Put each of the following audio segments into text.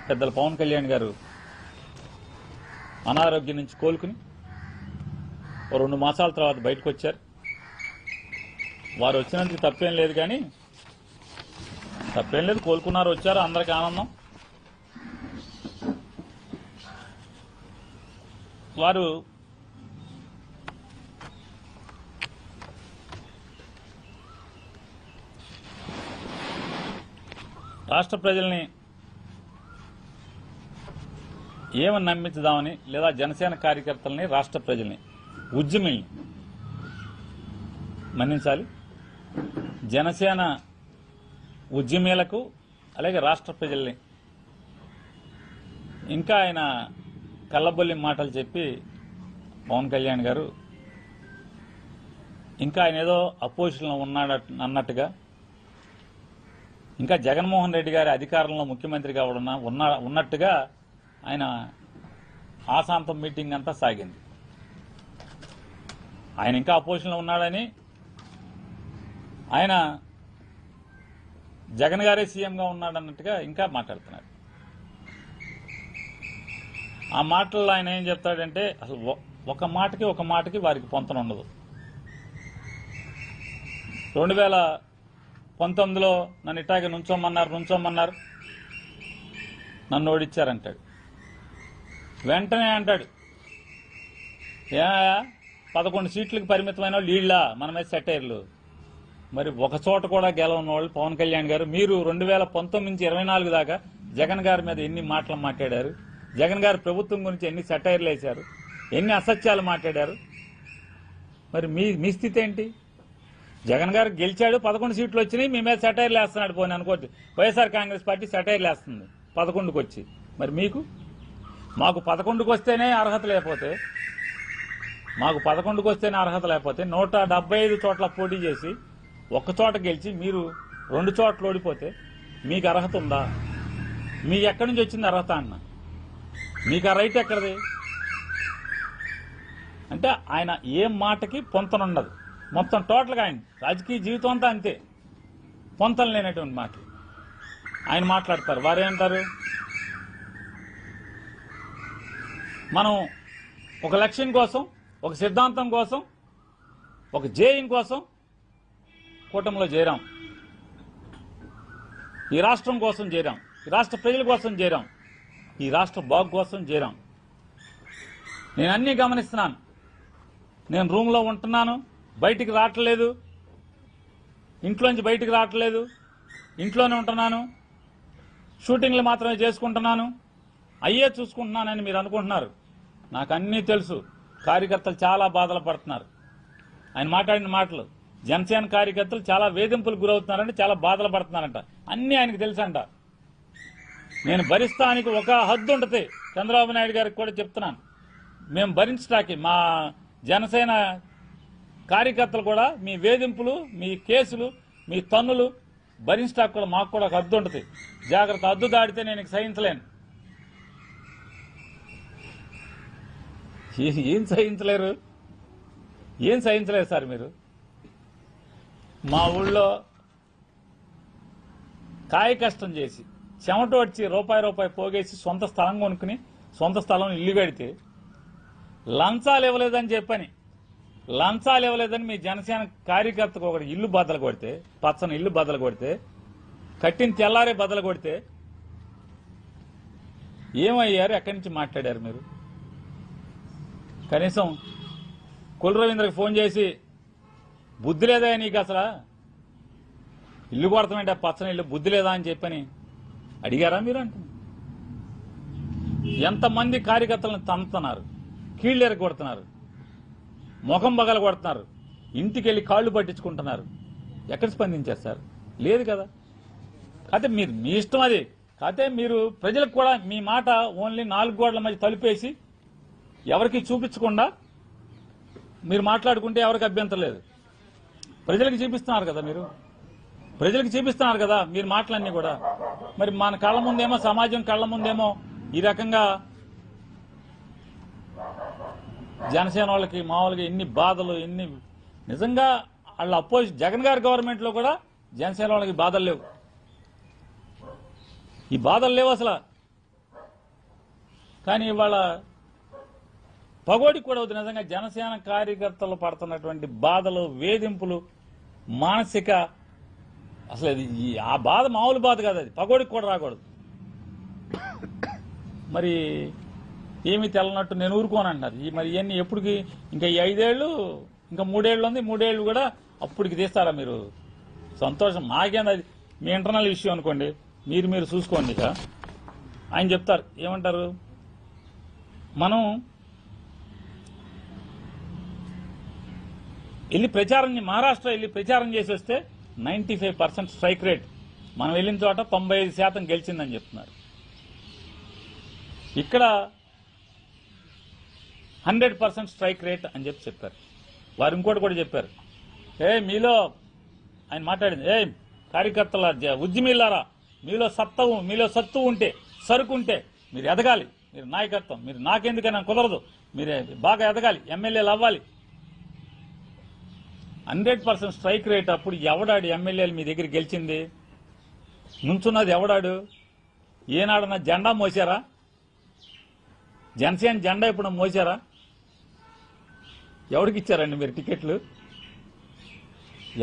పెద్దల పవన్ కళ్యాణ్ గారు అనారోగ్యం నుంచి కోలుకుని 2 మాసాల తర్వాత బయటకు వచ్చారు. వారు వచ్చినందుకు తప్పేం లేదు, కానీ తప్పేం లేదు, కోలుకున్నారు, వచ్చారు, అందరికీ ఆనందం. వారు రాష్ట్ర ప్రజల్ని ఏమని నమ్మించుదామని, లేదా జనసేన కార్యకర్తల్ని, రాష్ట్ర ప్రజల్ని, ఉద్యమిల్ని మన్నించాలి. జనసేన ఉద్యమీలకు అలాగే రాష్ట్ర ప్రజల్ని ఇంకా ఆయన కళ్ళబొల్లి మాటలు చెప్పి పవన్ కళ్యాణ్ గారు ఇంకా ఆయన ఏదో అపోజిషన్లో ఉన్నాడు అన్నట్టుగా, ఇంకా జగన్మోహన్ రెడ్డి గారి అధికారంలో ముఖ్యమంత్రిగా ఉన్నట్టుగా ఆయన ఆశాంతం మీటింగ్ అంతా సాగింది. ఆయన ఇంకా అపోజిషన్లో ఉన్నాడని, ఆయన జగన్ గారే సీఎంగా ఉన్నాడన్నట్టుగా ఇంకా మాట్లాడుతున్నారు. ఆ మాటల్లో ఆయన ఏం చెప్తాడంటే, అసలు ఒక మాటకి వారికి పొంతన ఉండదు. 2019లో నన్ను ఇట్టాగే నుంచోమన్నారు, నన్ను ఓడిచ్చారంటాడు. వెంటనే అంటాడు, 11 సీట్లకు పరిమితమైన వాళ్ళు వీళ్ళ మన మీద సెటైర్లు. మరి ఒక చోట కూడా గెలవని వాళ్ళు పవన్ కళ్యాణ్ గారు. మీరు 2019 నుంచి 24 దాకా జగన్ గారి మీద ఎన్ని మాటలు మాట్లాడారు, జగన్ గారి ప్రభుత్వం గురించి ఎన్ని సెటైర్లు వేశారు, ఎన్ని అసత్యాలు మాట్లాడారు. మరి మీ స్థితి ఏంటి? జగన్ గారు గెలిచాడు, 11 సీట్లు వచ్చినాయి, మీ మీద సెటైర్లు వేస్తున్నాడు. పోనీ అనుకోవచ్చు, వైఎస్ఆర్ కాంగ్రెస్ పార్టీ సెటైర్లు వేస్తుంది 11కి వచ్చి. మరి మాకు 11కి వస్తేనే అర్హత లేకపోతే, 175 చోట్ల పోటీ చేసి 1 చోట గెలిచి మీరు 2 చోట్ల ఓడిపోతే మీకు అర్హత ఉందా? మీకు ఎక్కడి నుంచి వచ్చింది అర్హత అన్న? మీకు ఆ రైట్ ఎక్కడిది? అంటే ఆయన ఏ మాటకి పొంతనుండదు. మొత్తం టోటల్గా ఆయన రాజకీయ జీవితం అంతా అంతే, పొంతలు లేనటువంటి మాటలు ఆయన మాట్లాడతారు. వారేమంటారు, మనం ఒక లక్ష్యం కోసం, ఒక సిద్ధాంతం కోసం, ఒక ధ్యేయం కోసం కూటమిలో చేరాం, ఈ రాష్ట్రం కోసం చేరాం, ఈ రాష్ట్ర ప్రజల కోసం చేరాం, ఈ రాష్ట్ర బాగు కోసం చేరాం. నేను అన్నీ గమనిస్తున్నాను. నేను రూమ్లో ఉంటున్నాను, బయటికి రావట్లేదు, ఇంట్లోంచి బయటికి రావట్లేదు, ఇంట్లోనే ఉంటున్నాను, షూటింగ్లు మాత్రమే చేసుకుంటున్నాను, అయ్యే చూసుకుంటున్నానని మీరు అనుకుంటున్నారు. నాకు అన్నీ తెలుసు. కార్యకర్తలు చాలా బాధలు పడుతున్నారు. ఆయన మాట్లాడిన మాటలు, జనసేన కార్యకర్తలు చాలా వేధింపులకు గురవుతున్నారంటే, చాలా బాధలు పడుతున్నారంట. అన్నీ ఆయనకు తెలుసంట. నేను భరిస్తానికి ఒక హద్దు ఉంటుంది. చంద్రబాబు నాయుడు గారికి కూడా చెప్తున్నాను, మేము భరించడానికి, మా జనసేన కార్యకర్తలు కూడా మీ వేధింపులు, మీ కేసులు, మీ తన్నులు భరించడానికి కూడా మాకు కూడా ఒక హద్దు ఉంటుంది. జాగ్రత్త, హద్దు దాడితే నేను సహించలేను. ఏం సహించలేరు సార్ మీరు? మా ఊళ్ళో కాయ కష్టం చేసి, చెమట వచ్చి రూపాయి పోగేసి సొంత స్థలం కొనుక్కుని, సొంత స్థలం ఇల్లు కడితే లంచాలు ఇవ్వలేదని మీ జనసేన కార్యకర్తకు ఒకటి ఇల్లు బద్దలు కొడితే, పచ్చని ఇల్లు బద్దలు కొడితే, కట్టిన తెల్లారే బద్దలు కొడితే ఏమయ్యారు? ఎక్కడి నుంచి మాట్లాడారు మీరు? కనీసం కుల రవీంద్రకి ఫోన్ చేసి, బుద్ధి లేదా నీకు, అసలు ఇల్లు కొడతామంటే పచ్చని ఇల్లు, బుద్ధి లేదా అని చెప్పని అడిగారా మీరు? అంటున్నారు. ఎంతమంది కార్యకర్తలను తంతున్నారు, కీళ్ళెర కొడుతున్నారు, ముఖం బగల కొడుతున్నారు, ఇంటికి వెళ్ళి కాళ్ళు పట్టించుకుంటున్నారు. ఎక్కడ స్పందించారు సార్? లేదు కదా. కాకపోతే మీరు మీ ఇష్టం అది. కాకపోతే మీరు ప్రజలకు కూడా మీ మాట ఓన్లీ 4 గోడల మధ్య తలుపేసి ఎవరికి చూపించకుండా మీరు మాట్లాడుకుంటే ఎవరికి అభ్యంతరం లేదు. ప్రజలకు చూపిస్తున్నారు కదా మీరు, మీరు మాటలన్నీ కూడా. మరి మన కళ్ళ ముందేమో, సమాజం కళ్ళ ముందేమో ఈ రకంగా జనసేన వాళ్ళకి మామూలుగా ఎన్ని బాధలు, ఎన్ని నిజంగా వాళ్ళ జగన్ గారి గవర్నమెంట్ లో కూడా జనసేన వాళ్ళకి బాధలు లేవు. ఈ బాధలు లేవు అసలు. కానీ ఇవాళ పగోడికి కూడా అవుతుంది. నిజంగా జనసేన కార్యకర్తలు పడుతున్నటువంటి బాధలు, వేధింపులు, మానసిక అసలు ఆ బాధ మామూలు బాధ కాదు, అది పగోడికి కూడా రాకూడదు. మరి ఏమీ తెల్లనట్టు నేను ఊరుకోనంటారు. మరి ఇవన్నీ ఎప్పటికి? ఇంకా ఈ 5 ఏళ్ళు, ఇంకా 3 ఏళ్ళు ఉంది. 3 ఏళ్ళు కూడా అప్పటికి తీస్తారా మీరు? సంతోషం మాకేంది, అది మీ ఇంటర్నల్ ఇష్యూ అనుకోండి, మీరు చూసుకోండి. ఇక ఆయన చెప్తారు, ఏమంటారు, మనం వెళ్ళి ప్రచారం, మహారాష్ట్ర వెళ్ళి ప్రచారం చేసి వస్తే 95% స్ట్రైక్ రేట్, మనం వెళ్ళిన చోట 95% గెలిచిందని చెప్తున్నారు. ఇక్కడ 100% స్ట్రైక్ రేట్ అని చెప్పారు. వారు ఇంకోటి కూడా చెప్పారు, మీలో ఆయన మాట్లాడింది, కార్యకర్తల ఉద్యమీలారా, మీలో సత్తు ఉంటే, సరుకు ఉంటే మీరు ఎదగాలి, మీరు నాయకత్వం, మీరు నాకెందుకైనా కుదరదు, మీరు బాగా ఎదగాలి, ఎమ్మెల్యేలు అవ్వాలి. 100% స్ట్రైక్ రేట్. అప్పుడు ఎవడాడు ఎమ్మెల్యేలు మీ దగ్గర గెలిచింది? నుంచున్నది ఎవడాడు? ఏనాడన్నా జెండా మోసారా? జనసేన జెండా ఇప్పుడు మోసారా? ఎవరికి ఇచ్చారండి మీరు టికెట్లు?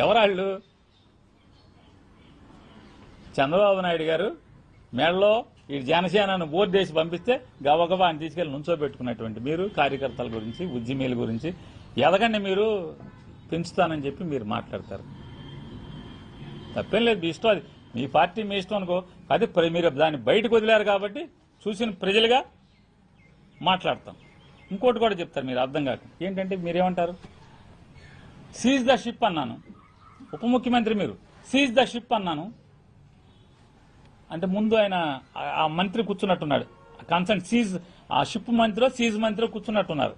ఎవరాళ్ళు? చంద్రబాబు నాయుడు గారు మేడలో ఈ జనసేనను బోర్డు వేసి పంపిస్తే గబగబా అని తీసుకెళ్లి నుంచోబెట్టుకున్నటువంటి మీరు కార్యకర్తల గురించి, ఉద్యమీల గురించి ఎదగండి, మీరు పెంచుతానని చెప్పి మీరు మాట్లాడతారు. తప్పేం లేదు, మీ ఇష్టం, అది మీ పార్టీ మీ ఇష్టం అనుకో. అది మీరు దాన్ని బయటకు వదిలేరు కాబట్టి చూసిన ప్రజలుగా మాట్లాడతాం. ఇంకోటి కూడా చెప్తారు మీరు అర్థం కాక. ఏంటంటే మీరేమంటారు, సీజ్ ద షిప్ అన్నాను, ఉప ముఖ్యమంత్రి మీరు సీజ్ ద షిప్ అన్నాను అంటే ముందు ఆయన ఆ మంత్రి కూర్చున్నట్టున్నాడు, కన్సర్న్ సీజ్, ఆ షిప్ మంత్రి సీజ్ మంత్రి కూర్చున్నట్టున్నారు.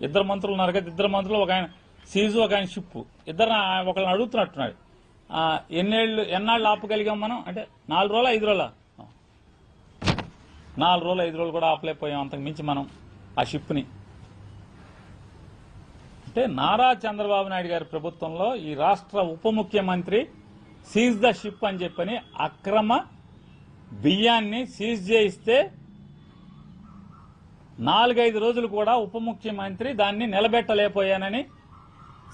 2 మంత్రులు ఉన్నారు కదా, 2 మంత్రులు, ఒక ఆయన సీజు, ఒక ఆయన షిప్, ఒకళ్ళని అడుగుతున్నట్టున్నాడు. ఎన్నాళ్ళు ఆపగలిగాం మనం అంటే 4 రోజులు 5 రోజుల 4 రోజులు 5 రోజులు కూడా ఆపలేకపోయాం, అంతకు మించి మనం ఆ షిప్ని. అంటే నారా చంద్రబాబు నాయుడు గారి ప్రభుత్వంలో ఈ రాష్ట్ర ఉప ముఖ్యమంత్రి సీజ్ ద షిప్ అని చెప్పని అక్రమ బియ్యాన్ని సీజ్ చేయిస్తే 4-5 రోజులు కూడా ఉప ముఖ్యమంత్రి దాన్ని నిలబెట్టలేకపోయానని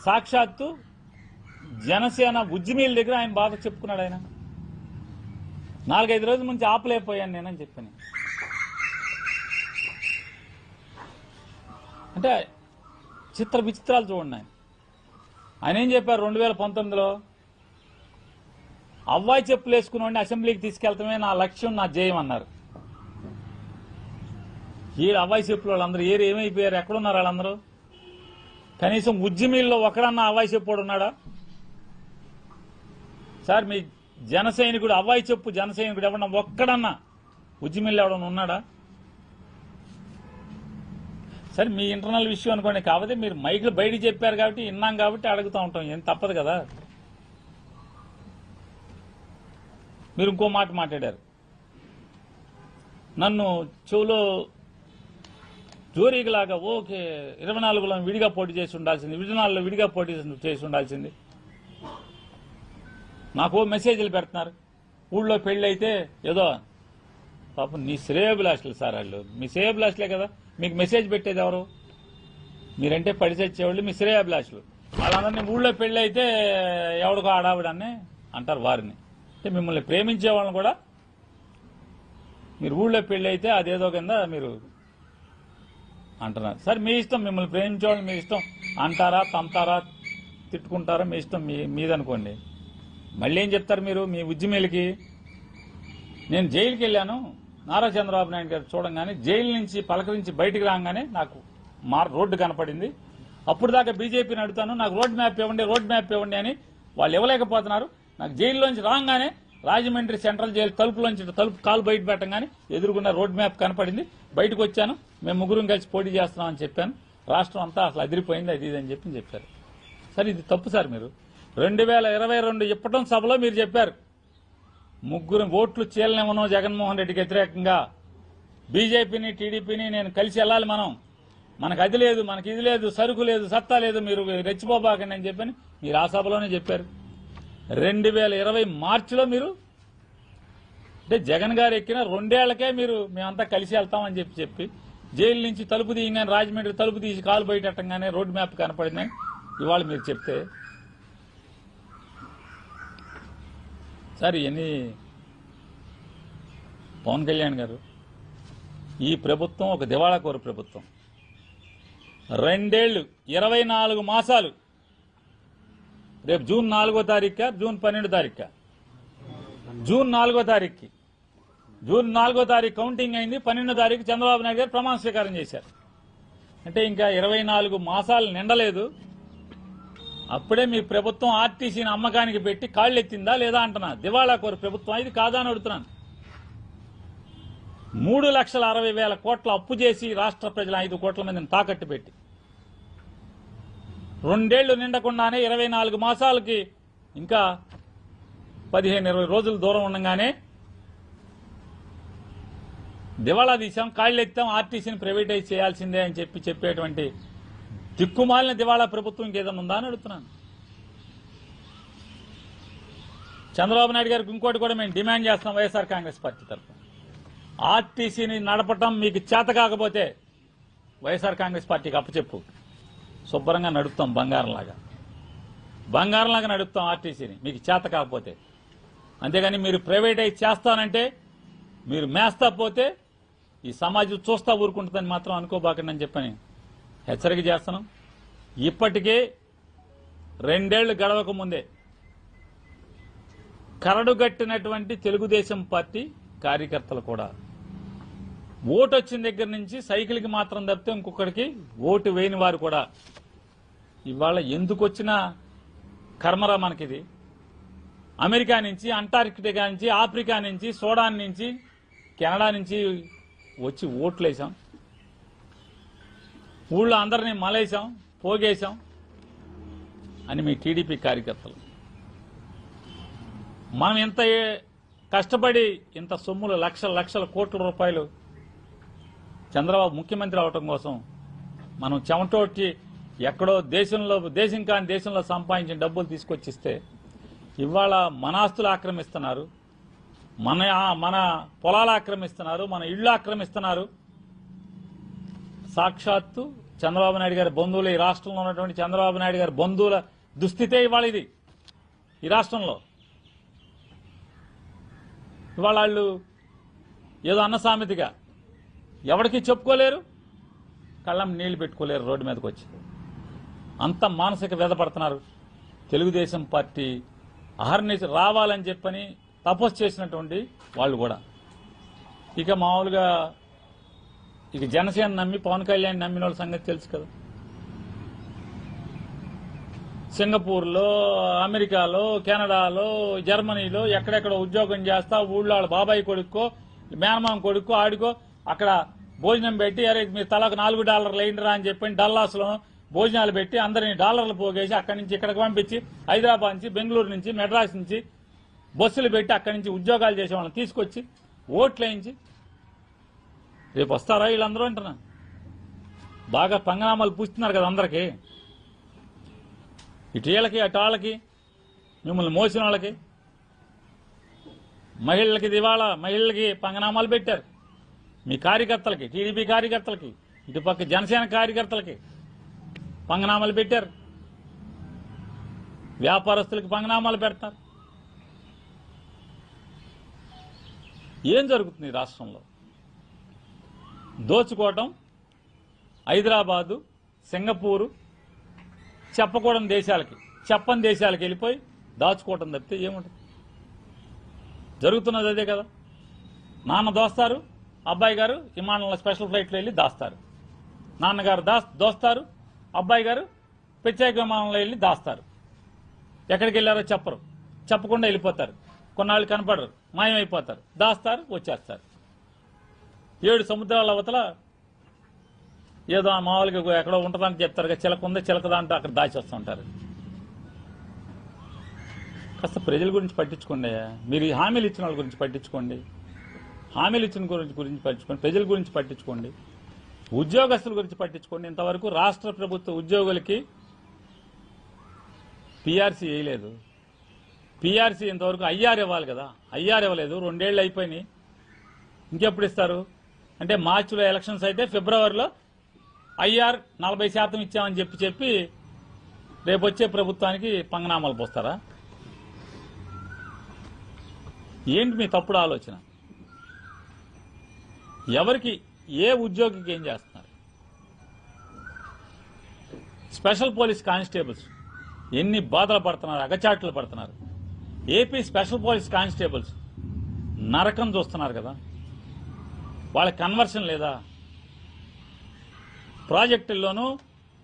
సాక్షాత్తు జనసేన ఉద్యమీల దగ్గర ఆయన బాధ చెప్పుకున్నాడు. ఆయన 4-5 రోజుల నుంచి ఆపలేకపోయాను నేనని చెప్పని. అంటే చిత్ర విచిత్రాలు చూడండి. ఆయన ఏం చెప్పారు 2019లో, అవ్వాయి చెప్పులు వేసుకుని అసెంబ్లీకి తీసుకెళ్తామే నా లక్ష్యం, నా జయం అన్నారు. ఈ అవ్వాయి చెప్పులు వాళ్ళందరూ ఏమైపోయారు? ఎక్కడున్నారు వాళ్ళందరూ? కనీసం ఉద్యమీల్లో ఒకడన్నా అవ్వాయి చెప్పుడు ఉన్నాడా సార్? మీ జన సైనికుడు అవ్వాయి చెప్పు జన సైనికుడు ఎవడన్నా ఒక్కడన్నా ఉద్యమీల్లో ఎవడన్నా ఉన్నాడా? సరే మీ ఇంటర్నల్ విషయం అనుకోండి, కాకపోతే మీరు మైకులు బయటికి చెప్పారు కాబట్టి విన్నాం కాబట్టి అడుగుతూ ఉంటాం, ఏం తప్పదు కదా. మీరు ఇంకో మాట మాట్లాడారు, నన్ను చెవులో జోరీగలాగా ఓకే 24లో విడిగా పోటీ చేసి ఉండాల్సింది, 24లో విడిగా పోటీ చేసి ఉండాల్సింది. నాకు మెసేజ్లు పెడుతున్నారు, ఊళ్ళో పెళ్లి అయితే ఏదో పాపం నీ శ్రేయోభిలాషులు సార్, వాళ్ళు మీ శ్రేయోభిలాషులే కదా, మీకు మెసేజ్ పెట్టేది ఎవరు? మీరంటే పడి చచ్చేవాళ్ళు మీ శ్రేయోభిలాషులు. వాళ్ళందరినీ ఊళ్ళో పెళ్లి అయితే ఎవడికో ఆడావిడని అంటారు వారిని. అంటే మిమ్మల్ని ప్రేమించే వాళ్ళని కూడా మీరు ఊళ్ళో పెళ్లి అయితే అదేదో కింద మీరు అంటున్నారు. సరే మీ ఇష్టం, మిమ్మల్ని ప్రేమించే వాళ్ళు మీ ఇష్టం, అంటారా, తంతారా, తిట్టుకుంటారా, మీ ఇష్టం, మీదనుకోండి. మళ్ళీ ఏం చెప్తారు మీరు మీ ఉద్యమీలకి? నేను జైలుకి వెళ్ళాను, నారా చంద్రబాబు నాయుడు గారు చూడంగానే జైలు నుంచి పలకరించి బయటికి రాగానే నాకు రోడ్డు కనపడింది. అప్పుడు దాకా బీజేపీని అడుగుతాను, నాకు రోడ్ మ్యాప్ ఇవ్వండి అని వాళ్ళు ఇవ్వలేకపోతున్నారు. నాకు జైల్లోంచి రాగానే రాజమండ్రి సెంట్రల్ జైలు తలుపు కాలు బయట పెట్టగానే ఎదురుగున్న రోడ్ మ్యాప్ కనపడింది, బయటకు వచ్చాను, మేము ముగ్గురం కలిసి పోటీ చేస్తున్నామని చెప్పాను. రాష్ట్రం అంతా అసలు అదిరిపోయింది, అది అని చెప్పారు. సరే ఇది తప్పు సార్. మీరు 2022 ఇప్పటం సభలో మీరు చెప్పారు, ముగ్గురు ఓట్లు చీలనివ్వను జగన్మోహన్ రెడ్డికి వ్యతిరేకంగా, బీజేపీని టీడీపీని నేను కలిసి వెళ్ళాలి, మనకు అది లేదు, మనకి ఇది లేదు, సరుకు లేదు, సత్తా లేదు, మీరు రెచ్చిపోబాకండి అని చెప్పని మీరు ఆ సభలోనే చెప్పారు. 2020 మార్చిలో మీరు అంటే జగన్ గారు ఎక్కిన 2 ఏళ్లకే మీరు మేమంతా కలిసి వెళ్తామని చెప్పి జైలు నుంచి తలుపు తీయగానే రాజమండ్రి తలుపు తీసి కాలు బయటట్టంగానే రోడ్ మ్యాప్ కనపడిందని ఇవాళ మీరు చెప్తే సార్ ఇవన్నీ పవన్ కళ్యాణ్ గారు ఈ ప్రభుత్వం ఒక దివాళాకోరు ప్రభుత్వం. 2 ఏళ్లు 24 మాసాలు రేపు జూన్ 4వ తారీఖు జూన్ 12వ తారీఖు జూన్ 4వ తారీఖుకి జూన్ 4వ తారీఖు కౌంటింగ్ అయింది. 12వ తారీఖు చంద్రబాబు నాయుడు గారు ప్రమాణ స్వీకారం చేశారు. అంటే ఇంకా 24 మాసాలు నిండలేదు. అప్పుడే మీ ప్రభుత్వం ఆర్టీసీని అమ్మకానికి పెట్టి కాళ్ళెత్తిందా లేదా అంటున్నా. దివాళాకోరు ప్రభుత్వం ఇది కాదా అని అడుగుతున్నాను. 3,60,000 కోట్ల అప్పు చేసి రాష్ట్ర ప్రజల 5 కోట్ల మందిని తాకట్టు పెట్టి 2 ఏళ్లు నిండకుండానే 24 మాసాలకి ఇంకా 15-20 రోజులు దూరం ఉండగానే దివాళా తీశాం, కాళ్ళెత్తాం, ఆర్టీసీని ప్రైవేటైజ్ చేయాల్సిందే అని చెప్పేటువంటి దిక్కుమాలిన దివాళా ప్రభుత్వం ఇంకేదైనా ఉందా అని అడుగుతున్నాను. చంద్రబాబు నాయుడు గారికి ఇంకోటి కూడా మేము డిమాండ్ చేస్తాం వైఎస్ఆర్ కాంగ్రెస్ పార్టీ తరఫున. ఆర్టీసీని నడపటం మీకు చేత కాకపోతే వైఎస్ఆర్ కాంగ్రెస్ పార్టీకి అప్పచెప్పు. శుభ్రంగా నడుపుతాం, బంగారంలాగా నడుపుతాం ఆర్టీసీని మీకు చేత కాకపోతే. అంతేగాని మీరు ప్రైవేటైజ్ చేస్తానంటే మీరు మేస్తా పోతే ఈ సమాజం చూస్తా ఊరుకుంటుందని మాత్రం అనుకోబాకండి అని చెప్పని హెచ్చరిక చేస్తున్నాం. ఇప్పటికే 2 ఏళ్లు గడవక ముందే కరడుగట్టినటువంటి తెలుగుదేశం పార్టీ కార్యకర్తలు కూడా ఓటు వచ్చిన దగ్గర నుంచి సైకిల్కి మాత్రం తప్పితే ఇంకొకరికి ఓటు వేయని వారు కూడా ఇవాళ ఎందుకు వచ్చిన కర్మరా మనకిది. అమెరికా నుంచి, అంటార్కిటికా నుంచి, ఆఫ్రికా నుంచి, సూడాన్ నుంచి, కెనడా నుంచి వచ్చి ఓట్లేసాం. ఊళ్ళో అందరినీ మలేసాం, పోగేశాం అని మీ టీడీపీ కార్యకర్తలు. మనం ఇంత కష్టపడి ఇంత సొమ్ములు లక్షల కోట్ల రూపాయలు చంద్రబాబు ముఖ్యమంత్రి అవటం కోసం మనం చెమటోటి ఎక్కడో దేశం కాని దేశంలో సంపాదించిన డబ్బులు తీసుకొచ్చిస్తే ఇవాళ మన ఆస్తులు ఆక్రమిస్తున్నారు, మన పొలాలు ఆక్రమిస్తున్నారు, మన ఇళ్లు ఆక్రమిస్తున్నారు. సాక్షాత్తు చంద్రబాబు నాయుడు గారి బంధువులు, ఈ రాష్ట్రంలో ఉన్నటువంటి చంద్రబాబు నాయుడు గారి బంధువుల దుస్థితే ఇవాళ ఇది. ఈ రాష్ట్రంలో ఇవాళ వాళ్ళు ఏదో అన్న సామెతగా ఎవరికి చెప్పుకోలేరు, కళ్ళం నీళ్లు పెట్టుకోలేరు రోడ్డు మీదకి వచ్చి. అంత మానసిక వ్యధపడుతున్నారు. తెలుగుదేశం పార్టీ అహర్నిశ రావాలని చెప్పని తపస్సు చేసినటువంటి వాళ్ళు కూడా ఇక మామూలుగా ఇక జనసేన నమ్మి పవన్ కళ్యాణ్ నమ్మిన వాళ్ళ సంగతి తెలుసు కదా. సింగపూర్లో, అమెరికాలో, కెనడాలో, జర్మనీలో ఎక్కడెక్కడ ఉద్యోగం చేస్తా ఊళ్ళో వాళ్ళ బాబాయ్ కొడుక్కో మేనమామ కొడుక్కో ఆడుకో అక్కడ భోజనం పెట్టి అరే మీరు తలకు $4 వేయండిరా అని చెప్పి డల్లాస్లో భోజనాలు పెట్టి అందరినీ డాలర్లు పోగేసి అక్కడి నుంచి ఇక్కడికి పంపించి హైదరాబాద్ నుంచి, బెంగళూరు నుంచి, మెడ్రాస్ నుంచి బస్సులు పెట్టి అక్కడి నుంచి ఉద్యోగాలు చేసే వాళ్ళని తీసుకొచ్చి ఓట్లు వేయించి రేపు వస్తారా వీళ్ళందరూ అంటున్నా. బాగా పంగనామాలు పూస్తున్నారు కదా అందరికీ, ఇటు వీళ్ళకి అటు వాళ్ళకి, మిమ్మల్ని మోసిన వాళ్ళకి, మహిళలకి దివాళా మహిళలకి పంగనామాలు పెట్టారు. మీ కార్యకర్తలకి, టీడీపీ కార్యకర్తలకి, ఇటుపక్క జనసేన కార్యకర్తలకి పంగనామాలు పెట్టారు. వ్యాపారస్తులకి పంగనామాలు పెడతారు. ఏం జరుగుతుంది ఈ రాష్ట్రంలో? దోచుకోవటం, హైదరాబాదు, సింగపూరు, చెప్పని దేశాలకి వెళ్ళిపోయి దాచుకోవటం తప్పితే ఏముంటుంది? జరుగుతున్నది అదే కదా. నాన్న దోస్తారు, అబ్బాయి గారు విమానంలో స్పెషల్ ఫ్లైట్లో వెళ్ళి దాస్తారు. నాన్నగారు దోస్తారు, అబ్బాయి గారు ప్రత్యేక విమానంలో వెళ్ళి దాస్తారు. ఎక్కడికి వెళ్ళారో చెప్పరు, చెప్పకుండా వెళ్ళిపోతారు. కొన్నాళ్ళు కనపడరు, మాయమైపోతారు, దాస్తారు, వచ్చేస్తారు. 7 సముద్రాల అవతల ఏదో మామూలుగా ఎక్కడో ఉంటుందని చెప్తారు కదా, చిలక ఉందా చిలకదా అంటూ అక్కడ దాచి వస్తూ ఉంటారు. కాస్త ప్రజల గురించి పట్టించుకోండి. మీరు ఈ హామీలు ఇచ్చిన వాళ్ళ గురించి పట్టించుకోండి, ప్రజల గురించి పట్టించుకోండి, ఉద్యోగస్తుల గురించి పట్టించుకోండి. ఇంతవరకు రాష్ట్ర ప్రభుత్వ ఉద్యోగులకి పీఆర్సీ వేయలేదు. పీఆర్సీ ఇంతవరకు ఐఆర్ ఇవ్వాలి కదా, ఐఆర్ ఇవ్వలేదు. 2 ఏళ్ళు అయిపోయినాయి, ఇంకెప్పుడు ఇస్తారు? అంటే మార్చిలో ఎలక్షన్స్ అయితే ఫిబ్రవరిలో ఐఆర్ 40% ఇచ్చామని చెప్పి రేపు వచ్చే ప్రభుత్వానికి పంగనామాలు పోస్తారా? ఏంటి మీ తప్పుడు ఆలోచన? ఎవరికి, ఏ ఉద్యోగికి ఏం చేస్తున్నారు? స్పెషల్ పోలీస్ కానిస్టేబుల్స్ ఎన్ని బాధలు పడుతున్నారు, అగచాట్లు పడుతున్నారు. ఏపీ స్పెషల్ పోలీస్ కానిస్టేబుల్స్ నరకం చూస్తున్నారు కదా, వాళ్ళ కన్వర్షన్ లేదా? ప్రాజెక్టుల్లోనూ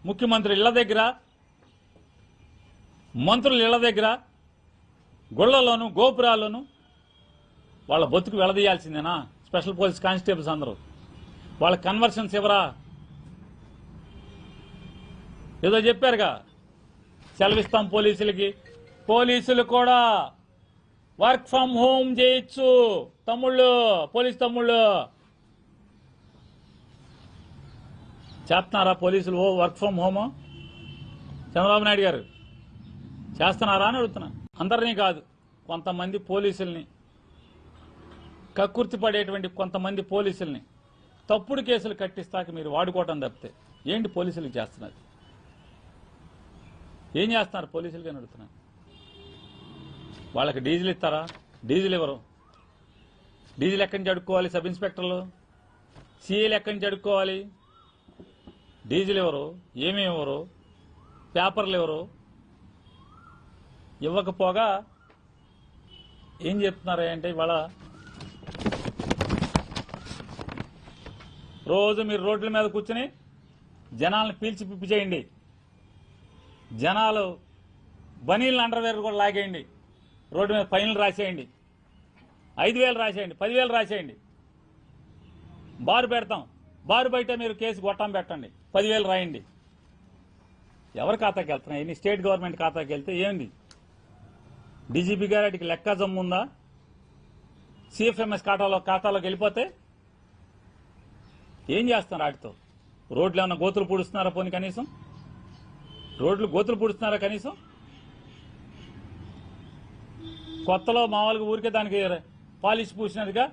ముఖ్యమంత్రి ఇళ్ల దగ్గర, మంత్రుల ఇళ్ల దగ్గర, గుళ్లలోనూ గోపురాల్లోనూ వాళ్ళ బతుకు వెళదీయాల్సిందేనా స్పెషల్ పోలీస్ కానిస్టేబుల్స్ అందరూ? వాళ్ళ కన్వర్షన్స్ ఎవరా? ఏదో చెప్పారుగా, సెలవిస్తాం పోలీసులకి. పోలీసులు కూడా వర్క్ ఫ్రం హోమ్ చేయొచ్చు తమ్ముళ్ళు, పోలీస్ తమ్ముళ్ళు. చేస్తున్నారా పోలీసులు work from home? Chandrababu Naidu గారు చేస్తున్నారా అని అడుగుతున్నా. అందరినీ కాదు, కొంతమంది పోలీసుల్ని, కక్కుర్తి పడేటువంటి కొంతమంది పోలీసుల్ని తప్పుడు కేసులు కట్టిస్తాక మీరు వాడుకోవటం తప్పితే ఏంటి పోలీసులకు చేస్తున్నారు? ఏం చేస్తున్నారు పోలీసులకి అని అడుగుతున్నారు. వాళ్ళకి డీజిల్ ఇస్తారా? డీజిల్ ఇవ్వరు. డీజిల్ ఎక్కడి నుంచి అడుక్కోవాలి? సబ్ ఇన్స్పెక్టర్లు, సీఏలు ఎక్కడి నుంచి అడుక్కోవాలి? డీజిల్ ఇవ్వరు, ఏమీ ఇవ్వరు, పేపర్లు ఇవ్వరు. ఇవ్వకపోగా ఏం చెప్తున్నారంటే ఇవాళ రోజు మీరు రోడ్ల మీద కూర్చుని జనాలను పీల్చి పిప్పి చేయండి, జనాలు బనీళ్ళు అండర్వేర్ కూడా లాగేయండి, రోడ్డు మీద ఫైన్లు రాసేయండి, 5,000 రాసేయండి, 10,000 రాసేయండి, బారు పెడతాం, బారు బయట మీరు కేసు గొట్టం పెట్టండి, 10,000 రాయండి. ఎవరి ఖాతాకి వెళ్తున్నాయి? ఎన్ని స్టేట్ గవర్నమెంట్ ఖాతాకి వెళ్తే ఏంది? డీజీపీ గారికి లెక్క జమ్ము ఉందా? సిఎఫ్ఎంఎస్ ఖాతాలోకి వెళ్ళిపోతే ఏం చేస్తున్నారు వాటితో? రోడ్లు ఏమన్నా గోతులు పూడుస్తున్నారా? పోనీ కనీసం రోడ్లు గోతులు పూడుస్తున్నారా? కనీసం కొత్తలో మామూలుగా ఊరికే దానికి పాలిష్ పూసినట్టుగా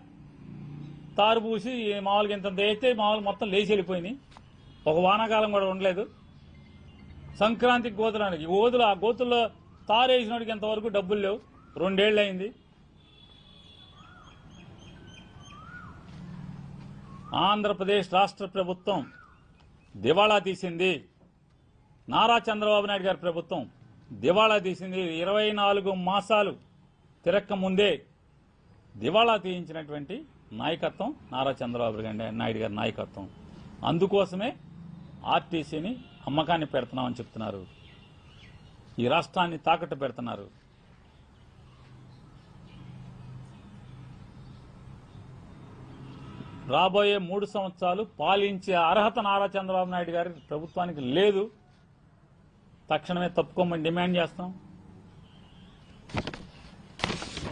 తారు పూసి మామూలుగా ఇంత వేస్తే మామూలుగా మొత్తం లేచి వెళ్ళిపోయినాయి. ఒక వానాకాలం కూడా ఉండలేదు. సంక్రాంతికి గోతులానికి గోతులు, ఆ గోతుల్లో తారు వేసినోడికి ఇంతవరకు డబ్బులు లేవు. 2 ఏళ్ళు అయింది. ఆంధ్రప్రదేశ్ రాష్ట్ర ప్రభుత్వం దివాళా తీసింది. నారా చంద్రబాబు నాయుడు గారి ప్రభుత్వం దివాళా తీసింది. 24 మాసాలు తిరక్క ముందే దివాళా తీయించినటువంటి నాయకత్వం నారా చంద్రబాబు నాయుడు గారి నాయకత్వం. అందుకోసమే ఆర్టీసీని అమ్మకాన్ని పెడుతున్నామని చెప్తున్నారు. ఈ రాష్ట్రాన్ని తాకట్టు పెడుతున్నారు. రాబోయే 3 సంవత్సరాలు పాలించే అర్హత నారా చంద్రబాబు నాయుడు గారి ప్రభుత్వానికి లేదు. తక్షణమే తప్పుకోమని డిమాండ్ చేస్తాం.